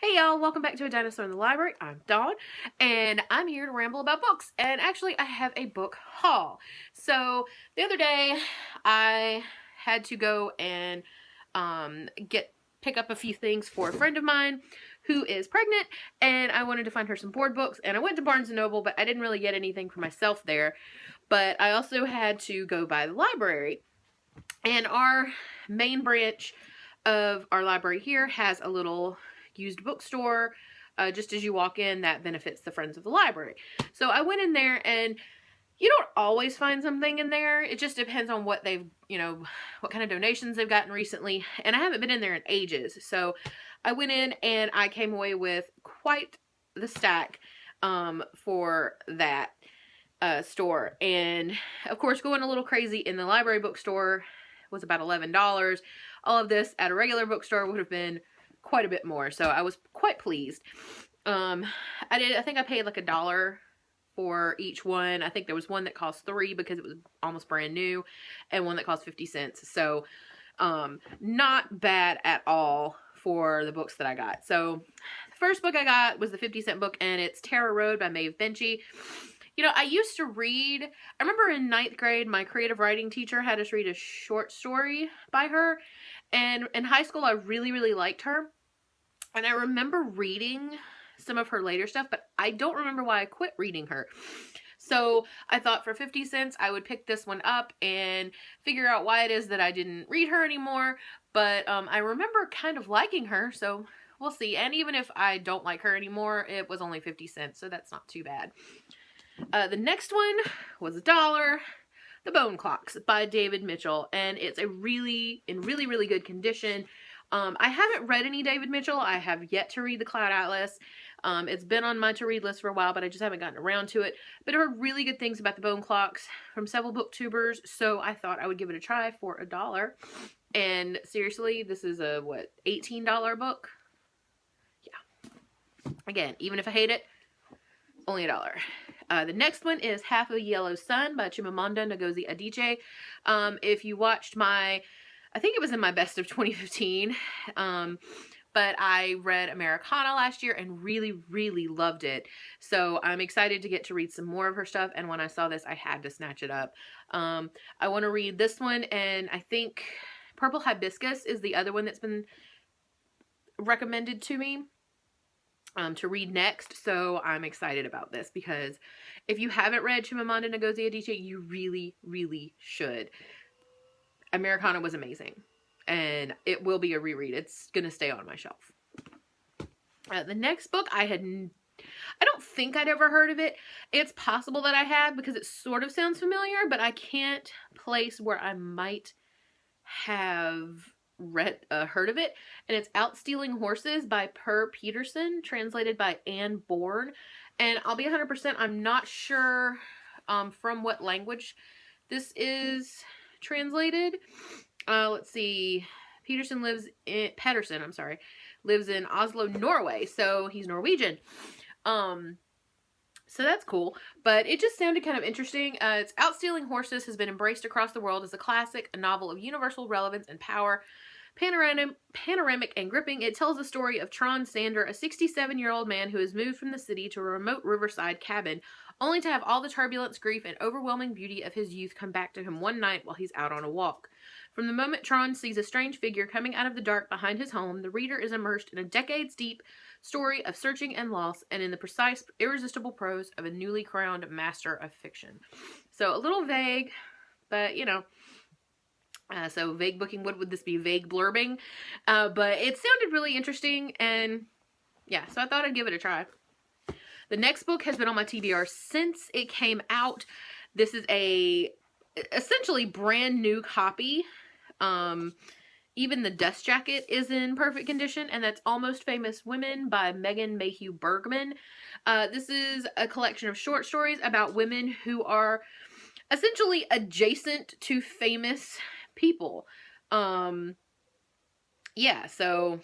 Hey y'all, welcome back to A Dinosaur in the Library. I'm Dawn, and I'm here to ramble about books. And actually, I have a book haul. So, the other day, I had to go and pick up a few things for a friend of mine who is pregnant, and I wanted to find her some board books. And I went to Barnes & Noble, but I didn't really get anything for myself there. But I also had to go by the library. And our main branch of our library here has a little used bookstore just as you walk in that benefits the friends of the library. So I went in there, and you don't always find something in there. It just depends on what they've, what kind of donations they've gotten recently. And I haven't been in there in ages. So I went in and I came away with quite the stack for that store. And of course, going a little crazy in the library bookstore was about $11. All of this at a regular bookstore would have been quite a bit more, so I was quite pleased. I think I paid like $1 for each one. I think there was one that cost $3 because it was almost brand new, and one that cost 50 cents. So, not bad at all for the books that I got. So, the first book I got was the 50-cent book, and it's Terror Road by Maeve Binchy. I used to read, I remember in 9th grade, my creative writing teacher had us read a short story by her. And in high school, I really, really liked her. And I remember reading some of her later stuff, but I don't remember why I quit reading her. So I thought for 50 cents, I would pick this one up and figure out why it is that I didn't read her anymore. But I remember kind of liking her, so we'll see. And even if I don't like her anymore, it was only 50 cents, so that's not too bad. The next one was $1. The Bone Clocks by David Mitchell, and it's in really good condition. I haven't read any David Mitchell. I have yet to read The Cloud Atlas. It's been on my to-read list for a while, but I just haven't gotten around to it. But I heard really good things about the Bone Clocks from several booktubers, so I thought I would give it a try for $1. And seriously, this is a, $18 book? Yeah. Again, even if I hate it, only $1. The next one is Half a Yellow Sun by Chimamanda Ngozi Adichie. If you watched I think it was in my best of 2015, but I read Americana last year and really, really loved it. So I'm excited to get to read some more of her stuff, and when I saw this, I had to snatch it up. I want to read this one, and I think Purple Hibiscus is the other one that's been recommended to me to read next, so I'm excited about this because if you haven't read Chimamanda Ngozi Adichie, you really, really should. Americana was amazing, and it will be a reread. It's gonna stay on my shelf. The next book I don't think I'd ever heard of it. It's possible that I had because it sort of sounds familiar, but I can't place where I might have heard of it, and it's Out Stealing Horses by Per Peterson, translated by Anne Bourne. And I'll be 100%, I'm not sure from what language this is translated. Let's see. Pedersen lives in Oslo, Norway, so he's Norwegian. So that's cool, but it just sounded kind of interesting. It's Out Stealing Horses has been embraced across the world as a classic, a novel of universal relevance and power. Panoramic and gripping, it tells the story of Tron Sander, a 67-year-old man who has moved from the city to a remote riverside cabin, only to have all the turbulence, grief, and overwhelming beauty of his youth come back to him one night while he's out on a walk. From the moment Tron sees a strange figure coming out of the dark behind his home, the reader is immersed in a decades-deep story of searching and loss, and in the precise, irresistible prose of a newly crowned master of fiction. So, a little vague, but, so vague booking, what would this be? Vague blurbing? But it sounded really interesting, and yeah, so I thought I'd give it a try. The next book has been on my TBR since it came out. This is a essentially brand new copy. Even the dust jacket is in perfect condition, and that's Almost Famous Women by Megan Mayhew Bergman. This is a collection of short stories about women who are essentially adjacent to famous people. Yeah, so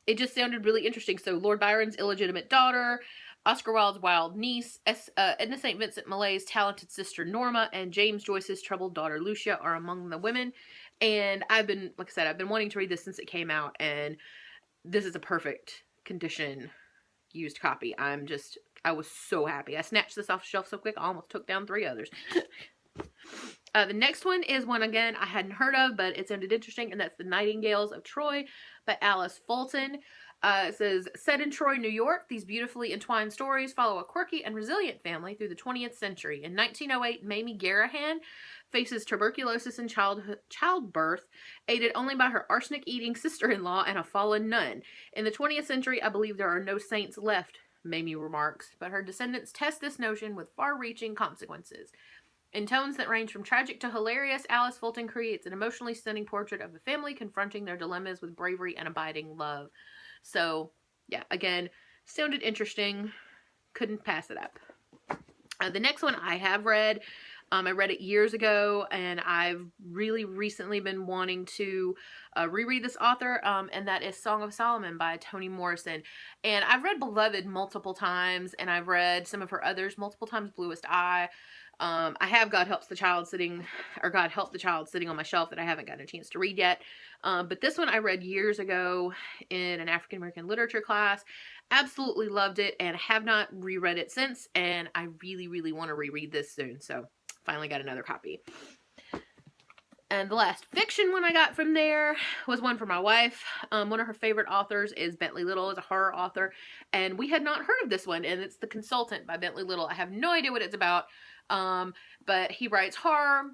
it just sounded really interesting. So Lord Byron's illegitimate daughter, Oscar Wilde's wild niece, Edna St. Vincent Millay's talented sister Norma, and James Joyce's troubled daughter Lucia are among the women. And I've been wanting to read this since it came out, and this is a perfect condition used copy. I was so happy. I snatched this off the shelf so quick, I almost took down 3 others. The next one is one, again, I hadn't heard of, but it sounded interesting, and that's The Nightingales of Troy by Alice Fulton. It says, set in Troy, New York, these beautifully entwined stories follow a quirky and resilient family through the 20th century. In 1908, Mamie Garahan faces tuberculosis and childbirth, aided only by her arsenic-eating sister-in-law and a fallen nun. In the 20th century, I believe there are no saints left, Mamie remarks, but her descendants test this notion with far-reaching consequences. In tones that range from tragic to hilarious, Alice Fulton creates an emotionally stunning portrait of a family confronting their dilemmas with bravery and abiding love. So, yeah, again, sounded interesting. Couldn't pass it up. The next one I have read. I read it years ago, and I've really recently been wanting to reread this author, and that is Song of Solomon by Toni Morrison. And I've read Beloved multiple times, and I've read some of her others multiple times, Bluest Eye. I have God Help the Child sitting on my shelf that I haven't gotten a chance to read yet. But this one I read years ago in an African American literature class. Absolutely loved it, and have not reread it since, and I really, really want to reread this soon. So finally got another copy. And the last fiction one I got from there was one for my wife. One of her favorite authors is Bentley Little, is a horror author, and we had not heard of this one, and it's The Consultant by Bentley Little. I have no idea what it's about, but he writes horror,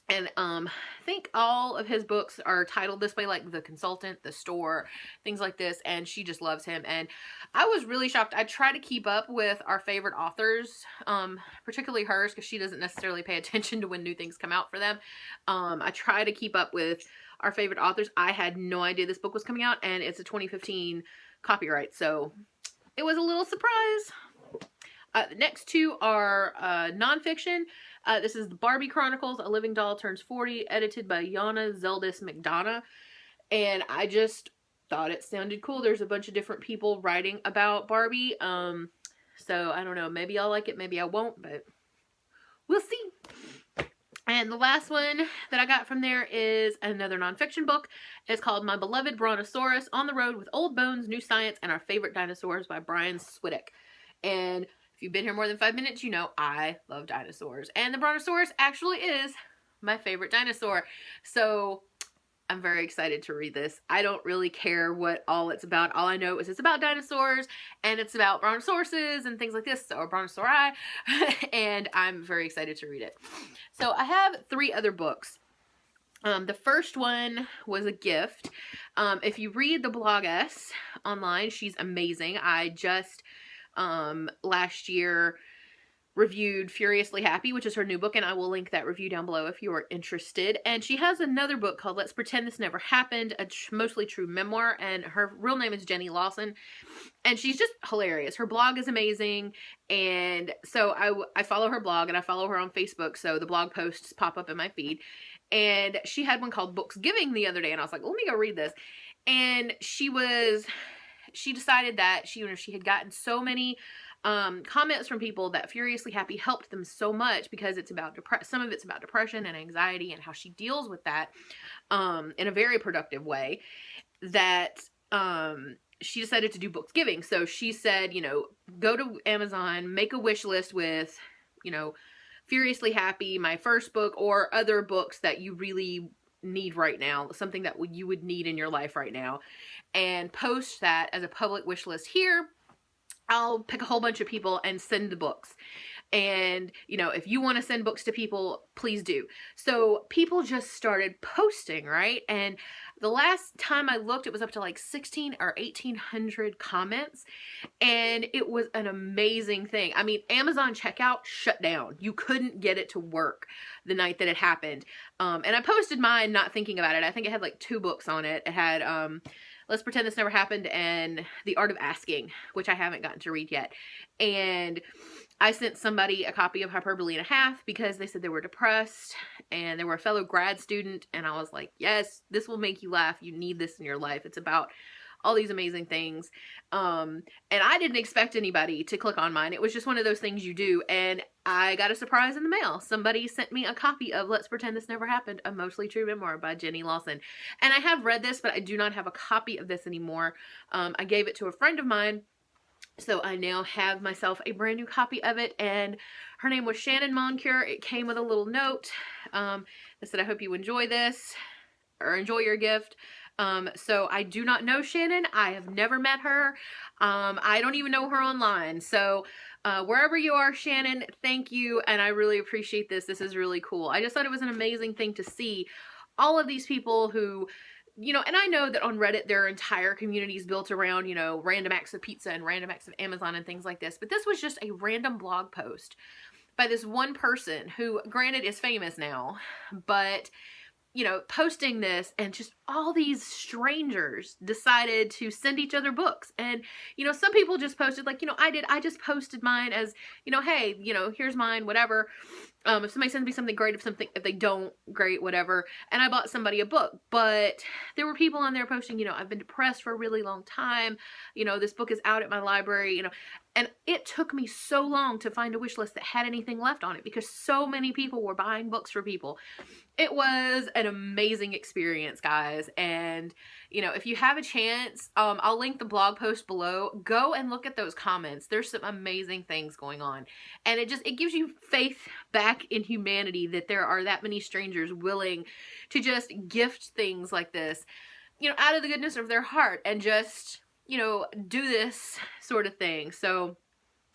and I think all of his books are titled this way, like The Consultant, The Store, things like this, and she just loves him. And I was really shocked. I try to keep up with our favorite authors, particularly hers, because she doesn't necessarily pay attention to when new things come out for them. I try to keep up with our favorite authors. I had no idea this book was coming out, and it's a 2015 copyright, so it was a little surprise. The next 2 are nonfiction. This is The Barbie Chronicles, A Living Doll Turns 40, edited by Yana Zeldis McDonough. And I just thought it sounded cool. There's a bunch of different people writing about Barbie. So I don't know. Maybe I'll like it, maybe I won't, but we'll see. And the last one that I got from there is another nonfiction book. It's called My Beloved Brontosaurus, On the Road with Old Bones, New Science, and Our Favorite Dinosaurs by Brian Swiddick. And if you've been here more than 5 minutes, you know I love dinosaurs. And the Brontosaurus actually is my favorite dinosaur. So I'm very excited to read this. I don't really care what all it's about. All I know is it's about dinosaurs, and it's about brontosauruses and things like this, or brontosauri, and I'm very excited to read it. So I have 3 other books. The first one was a gift. If you read the bloggess online, she's amazing. I just last year reviewed Furiously Happy, which is her new book, and I will link that review down below if you are interested. And she has another book called Let's Pretend This Never Happened, a mostly true memoir, and her real name is Jenny Lawson, and she's just hilarious. Her blog is amazing, and so I follow her blog, and I follow her on Facebook, so the blog posts pop up in my feed. And she had one called Books Giving the other day, and I was like, let me go read this. And she decided that she had gotten so many comments from people that Furiously Happy helped them so much, because it's about some of it's about depression and anxiety and how she deals with that in a very productive way, that she decided to do Books Giving. So she said, go to Amazon, make a wish list with, Furiously Happy, my first book, or other books that you really need right now, something that you would need in your life right now, and post that as a public wish list here. I'll pick a whole bunch of people and send the books. And, if you want to send books to people, please do. So people just started posting, right? And the last time I looked, it was up to like 16 or 1,800 comments. And it was an amazing thing. I mean, Amazon checkout shut down. You couldn't get it to work the night that it happened. And I posted mine not thinking about it. I think it had like 2 books on it. It had Let's Pretend This Never Happened and The Art of Asking, which I haven't gotten to read yet. And I sent somebody a copy of Hyperbole and a Half because they said they were depressed and they were a fellow grad student. And I was like, yes, this will make you laugh. You need this in your life. It's about all these amazing things. And I didn't expect anybody to click on mine. It was just one of those things you do. And I got a surprise in the mail. Somebody sent me a copy of Let's Pretend This Never Happened, A Mostly True Memoir by Jenny Lawson. And I have read this, but I do not have a copy of this anymore. I gave it to a friend of mine, so I now have myself a brand new copy of it, and her name was Shannon Moncure. It came with a little note that said, I hope you enjoy this, or enjoy your gift. So I do not know Shannon. I have never met her. I don't even know her online. So wherever you are, Shannon, thank you, and I really appreciate this. This is really cool. I just thought it was an amazing thing to see all of these people who, you know, and I know that on Reddit there are entire communities built around, you know, random acts of pizza and random acts of Amazon and things like this, but this was just a random blog post by this one person who, granted, is famous now, but, you know, posting this, and just all these strangers decided to send each other books. And, you know, some people just posted, like, you know, I just posted mine as, you know, hey, you know, here's mine, whatever. If somebody sends me something, great. If they don't, great, whatever. And I bought somebody a book. But there were people on there posting, you know, I've been depressed for a really long time. You know, this book is out at my library, you know. And it took me so long to find a wish list that had anything left on it, because so many people were buying books for people. It was an amazing experience, guys. And, you know, if you have a chance, I'll link the blog post below. Go and look at those comments. There's some amazing things going on. And it gives you faith back in humanity that there are that many strangers willing to just gift things like this, you know, out of the goodness of their heart, and just, you know, do this sort of thing. So,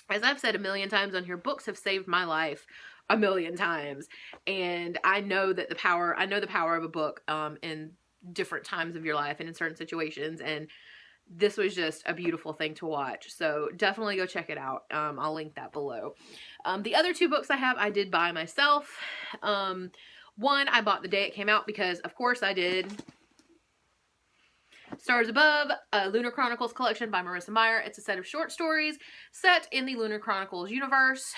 as I've said a million times on here, books have saved my life a million times. And I know that the power of a book in different times of your life and in certain situations. And this was just a beautiful thing to watch. So definitely go check it out. I'll link that below. The other two books I did buy myself. One I bought the day it came out, because of course I did. Stars Above, a Lunar Chronicles collection by Marissa Meyer. It's a set of short stories set in the Lunar Chronicles universe.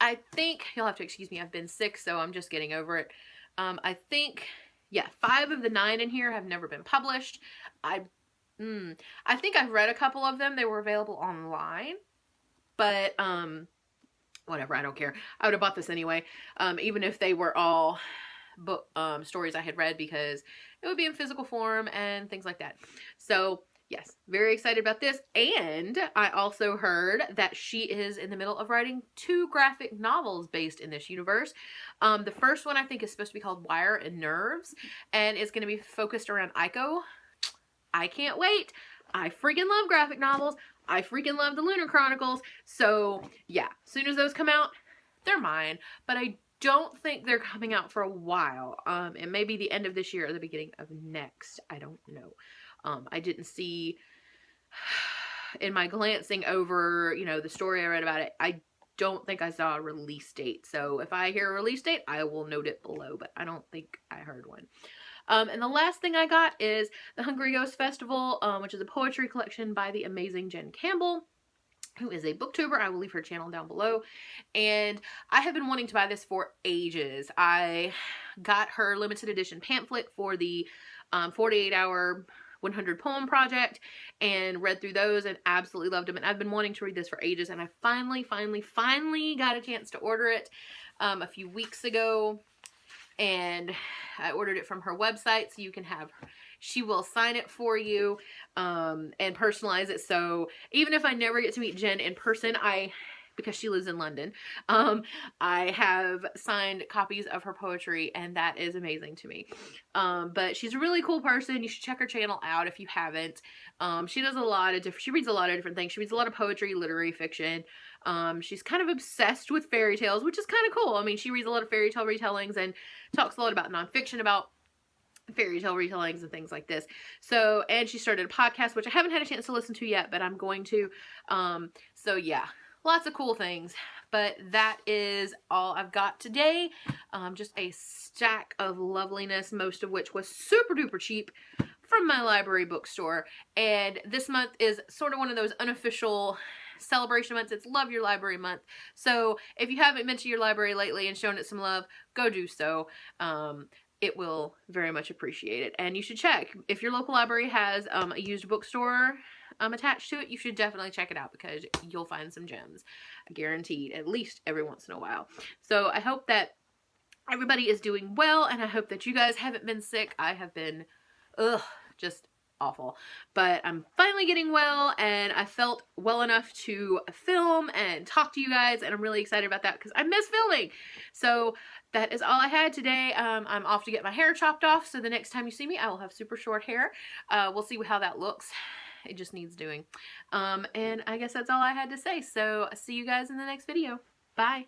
I think, you'll have to excuse me, I've been sick, so I'm just getting over it. I think, yeah, 5 of the 9 in here have never been published. I think I've read a couple of them. They were available online, but, whatever, I don't care. I would have bought this anyway, even if they were all book stories I had read, because it would be in physical form and things like that. So yes, very excited about this. And I also heard that she is in the middle of writing 2 graphic novels based in this universe. The first one I think is supposed to be called Wire and Nerves, and it's going to be focused around Aiko. I can't wait. I freaking love graphic novels. I freaking love the Lunar Chronicles. So yeah, as soon as those come out, they're mine. But I don't think they're coming out for a while. It may be the end of this year or the beginning of next. I don't know. I didn't see in my glancing over, you know, the story I read about it, I don't think I saw a release date. So if I hear a release date, I will note it below, but I don't think I heard one. And the last thing I got is the Hungry Ghost Festival, which is a poetry collection by the amazing Jen Campbell, who is a booktuber. I will leave her channel down below. And I have been wanting to buy this for ages. I got her limited edition pamphlet for the 48-hour 100 poem project, and read through those and absolutely loved them. And I've been wanting to read this for ages, and I finally got a chance to order it a few weeks ago. And I ordered it from her website, so you can have, she will sign it for you and personalize it. So even if I never get to meet Jen in person, because she lives in London, I have signed copies of her poetry, and that is amazing to me. But she's a really cool person. You should check her channel out if you haven't. She does a lot of she reads a lot of different things. She reads a lot of poetry, literary fiction. She's kind of obsessed with fairy tales, which is kind of cool. I mean, she reads a lot of fairy tale retellings and talks a lot about nonfiction about fairy tale retellings and things like this. So, and she started a podcast, which I haven't had a chance to listen to yet, but I'm going to. So yeah, lots of cool things. But that is all I've got today. Just a stack of loveliness, most of which was super duper cheap from my library bookstore. And this month is sort of one of those unofficial celebration months. It's Love Your Library Month. So if you haven't been to your library lately and shown it some love, go do so. It will very much appreciate it. And you should check if your local library has a used bookstore attached to it, you should definitely check it out because you'll find some gems, guaranteed, at least every once in a while. So I hope that everybody is doing well, and I hope that you guys haven't been sick. I have been, just awful. But I'm finally getting well, and I felt well enough to film and talk to you guys, and I'm really excited about that because I miss filming. So that is all I had today. I'm off to get my hair chopped off, so the next time you see me, I will have super short hair. We'll see how that looks. It just needs doing. And I guess that's all I had to say. So see you guys in the next video. Bye.